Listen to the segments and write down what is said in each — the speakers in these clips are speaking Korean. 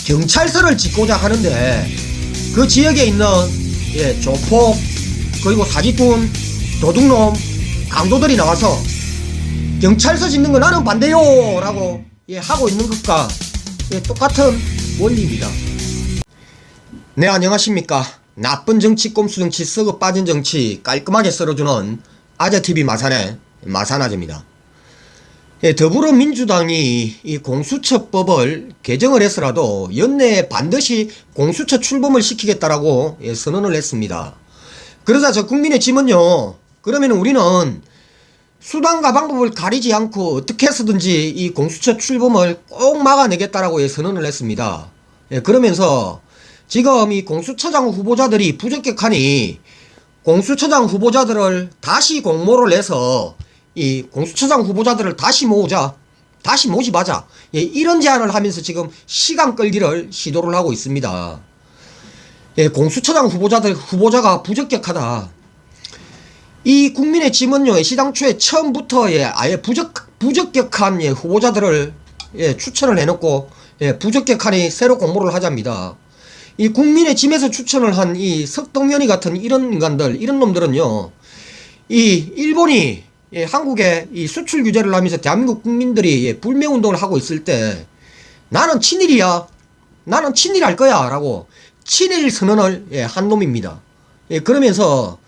경찰서를 짓고자 하는데 그 지역에 있는 조폭 그리고 사기꾼 도둑놈 강도들이 나와서 경찰서 짓는 거 나는 반대요 라고 하고 있는 것과 똑같은 원리입니다. 네, 안녕하십니까. 나쁜 정치 꼼수 정치 썩어 빠진 정치 깔끔하게 썰어주는 아재TV 마산의 마산아재입니다. 더불어민주당이 이 공수처법을 개정을 해서라도 연내에 반드시 공수처 출범을 시키겠다라고 선언을 했습니다. 그러자 저 국민의 짐은요, 그러면 우리는 수단과 방법을 가리지 않고 어떻게 해서든지 이 공수처 출범을 꼭 막아내겠다라고 선언을 했습니다. 그러면서 지금 이 공수처장 후보자들이 부적격하니 공수처장 후보자들을 다시 공모를 해서 이 공수처장 후보자들을 다시 모집하자. 이런 제안을 하면서 지금 시간 끌기를 시도를 하고 있습니다. 공수처장 후보자가 부적격하다. 이 국민의 짐은요, 시당초에 처음부터 아예 부적격한 후보자들을 추천을 해놓고 부적격하니 새로 공모를 하자입니다. 이 국민의 짐에서 추천을 한 이 석동연이 같은 이런 인간들, 이런 놈들은요, 이 일본이 한국에 이 수출 규제를 하면서 대한민국 국민들이 불매운동을 하고 있을 때 나는 친일이야, 나는 친일할 거야 라고 친일 선언을 한 놈입니다. 그러면서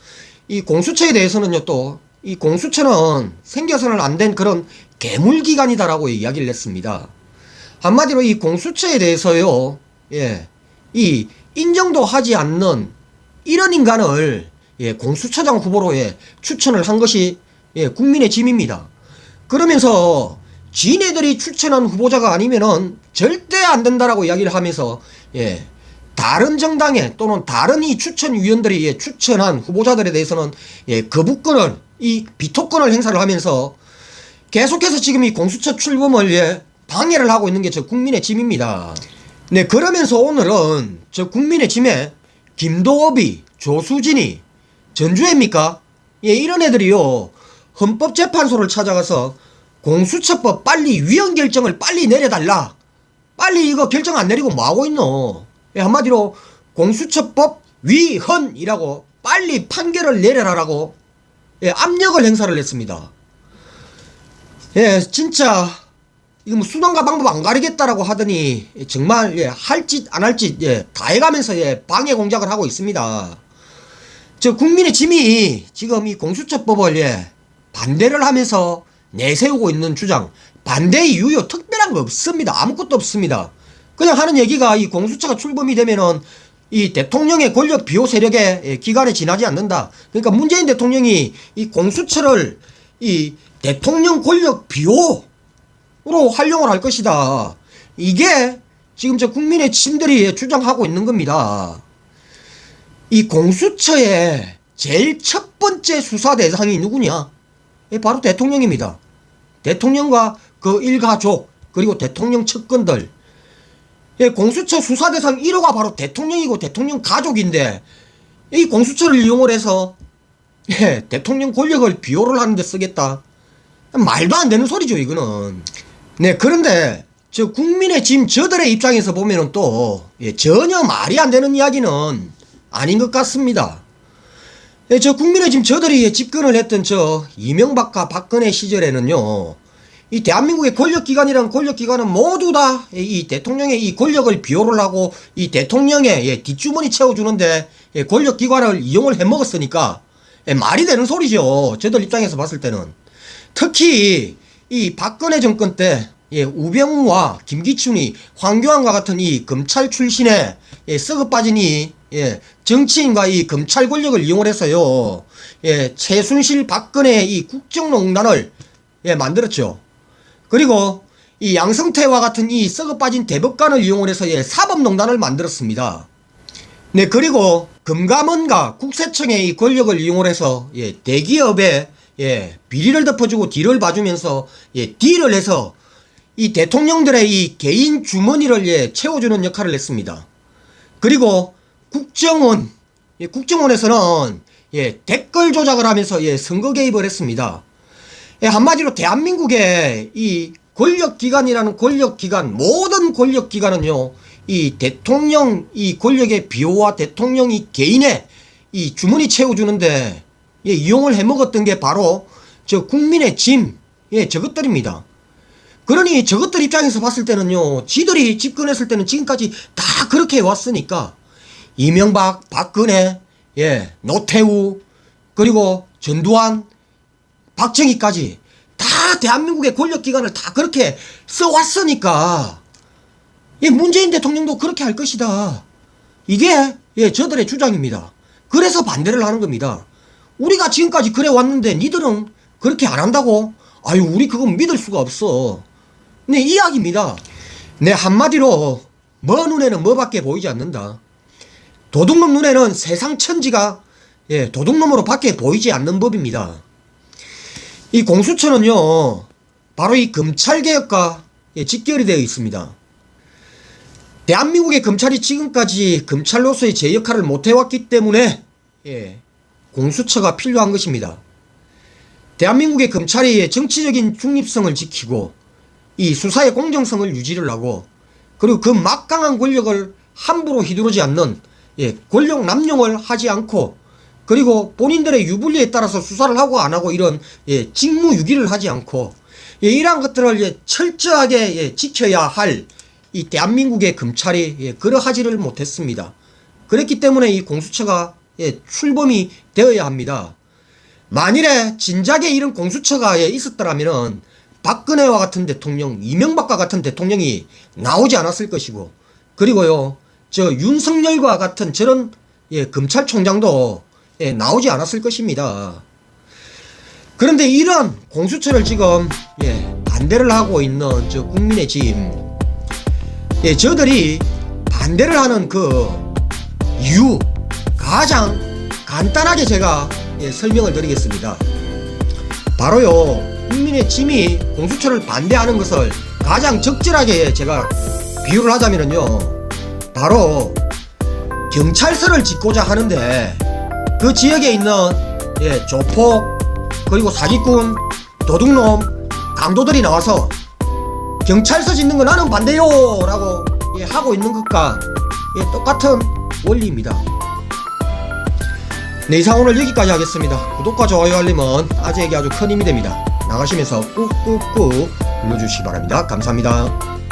이 공수처에 대해서는요, 또 이 공수처는 생겨서는 안 된 그런 괴물기관이다 라고 이야기를 했습니다. 한마디로 이 공수처에 대해서요, 이 인정도 하지 않는 이런 인간을 공수처장 후보로 추천을 한 것이 국민의 짐입니다. 그러면서 지네들이 추천한 후보자가 아니면은 절대 안 된다라고 이야기를 하면서 다른 정당에 또는 다른 이 추천위원들이 추천한 후보자들에 대해서는 거부권을, 이 비토권을 행사를 하면서 계속해서 지금 이 공수처 출범을 방해를 하고 있는 게 저 국민의 짐입니다. 네, 그러면서 오늘은 저 국민의 짐에 김도업이, 조수진이, 전주혜입니까? 이런 애들이요, 헌법재판소를 찾아가서 공수처법 빨리 위헌 결정을 빨리 내려달라. 빨리 이거 결정 안 내리고 뭐하고 있노? 한마디로 공수처법 위헌이라고 빨리 판결을 내려라라고 압력을 행사를 했습니다. 진짜 이거 뭐 수단과 방법 안 가리겠다라고 하더니 정말 할 짓 안 할 짓 다 해가면서 방해 공작을 하고 있습니다. 저 국민의 짐이 지금 이 공수처법을 반대를 하면서 내세우고 있는 주장, 반대 이유요 특별한 거 없습니다. 아무것도 없습니다. 그냥 하는 얘기가 이 공수처가 출범이 되면은 이 대통령의 권력 비호 세력의 기간에 지나지 않는다. 그러니까 문재인 대통령이 이 공수처를 이 대통령 권력 비호로 활용을 할 것이다. 이게 지금 저 국민의 짐들이 주장하고 있는 겁니다. 이 공수처의 제일 첫 번째 수사 대상이 누구냐? 바로 대통령입니다. 대통령과 그 일가족, 그리고 대통령 측근들. 공수처 수사 대상 1호가 바로 대통령이고 대통령 가족인데, 이 공수처를 이용을 해서 대통령 권력을 비호를 하는데 쓰겠다. 말도 안 되는 소리죠, 이거는. 네, 그런데 저 국민의 짐 저들의 입장에서 보면은 또 전혀 말이 안 되는 이야기는 아닌 것 같습니다. 저 국민의 짐 저들이 집권을 했던 저 이명박과 박근혜 시절에는요, 이 대한민국의 권력기관이란 권력기관은 모두 다 이 대통령의 이 권력을 비호를 하고 이 대통령의 뒷주머니 채워주는데 권력기관을 이용을 해먹었으니까 말이 되는 소리죠. 저들 입장에서 봤을 때는. 특히 이 박근혜 정권 때 우병우와 김기춘이 황교안과 같은 이 검찰 출신의 썩어 빠진 이 정치인과 이 검찰 권력을 이용을 해서요, 최순실 박근혜의 이 국정농단을 만들었죠. 그리고 이 양성태와 같은 이 썩어 빠진 대법관을 이용을 해서 사법농단을 만들었습니다. 네, 그리고 금감원과 국세청의 이 권력을 이용을 해서 대기업에 비리를 덮어주고 뒤를 봐주면서 딜을 해서 이 대통령들의 이 개인 주머니를 채워주는 역할을 했습니다. 그리고 국정원에서는 댓글 조작을 하면서 선거 개입을 했습니다. 한마디로 대한민국의 이 권력기관이라는 권력기관, 모든 권력기관은요, 이 대통령, 이 권력의 비호와 대통령이 개인의 이 주머니 채워주는데, 예, 이용을 해먹었던 게 바로 저 국민의 짐, 예, 저것들입니다. 그러니 저것들 입장에서 봤을 때는요, 지들이 집권했을 때는 지금까지 다 그렇게 해왔으니까, 이명박, 박근혜, 예, 노태우, 그리고 전두환, 박정희까지 다 대한민국의 권력기관을 다 그렇게 써왔으니까, 예, 문재인 대통령도 그렇게 할 것이다. 이게, 예, 저들의 주장입니다. 그래서 반대를 하는 겁니다. 우리가 지금까지 그래 왔는데 니들은 그렇게 안 한다고? 아유, 우리 그건 믿을 수가 없어. 네, 이야기입니다. 네, 한마디로 뭐 눈에는 뭐밖에 보이지 않는다. 도둑놈 눈에는 세상 천지가, 예, 도둑놈으로 밖에 보이지 않는 법입니다. 이 공수처는요, 바로 이 검찰개혁과, 예, 직결이 되어 있습니다. 대한민국의 검찰이 지금까지 검찰로서의 제 역할을 못해왔기 때문에, 예, 공수처가 필요한 것입니다. 대한민국의 검찰이 정치적인 중립성을 지키고 이 수사의 공정성을 유지를 하고, 그리고 그 막강한 권력을 함부로 휘두르지 않는, 예, 권력 남용을 하지 않고, 그리고 본인들의 유불리에 따라서 수사를 하고 안 하고 이런, 예, 직무유기를 하지 않고, 예, 이러한 것들을, 예, 철저하게, 예, 지켜야 할 이 대한민국의 검찰이, 예, 그러하지를 못했습니다. 그렇기 때문에 이 공수처가, 예, 출범이 되어야 합니다. 만일에 진작에 이런 공수처가, 예, 있었더라면은 박근혜와 같은 대통령, 이명박과 같은 대통령이 나오지 않았을 것이고, 그리고요, 저 윤석열과 같은 저런, 예, 검찰총장도, 예, 나오지 않았을 것입니다. 그런데 이런 공수처를 지금, 예, 반대를 하고 있는 저 국민의 짐, 예, 저들이 반대를 하는 그 이유 가장 간단하게 제가, 예, 설명을 드리겠습니다. 바로요, 국민의 짐이 공수처를 반대하는 것을 가장 적절하게 제가 비유를 하자면요, 바로 경찰서를 짓고자 하는데 그 지역에 있는, 예, 조폭, 그리고 사기꾼, 도둑놈, 강도들이 나와서 경찰서 짓는 거 나는 반대요 라고, 예, 하고 있는 것과, 예, 똑같은 원리입니다. 네, 이상 오늘 여기까지 하겠습니다. 구독과 좋아요 알림은 아재에게 아주 큰 힘이 됩니다. 나가시면서 꾹꾹꾹 눌러주시기 바랍니다. 감사합니다.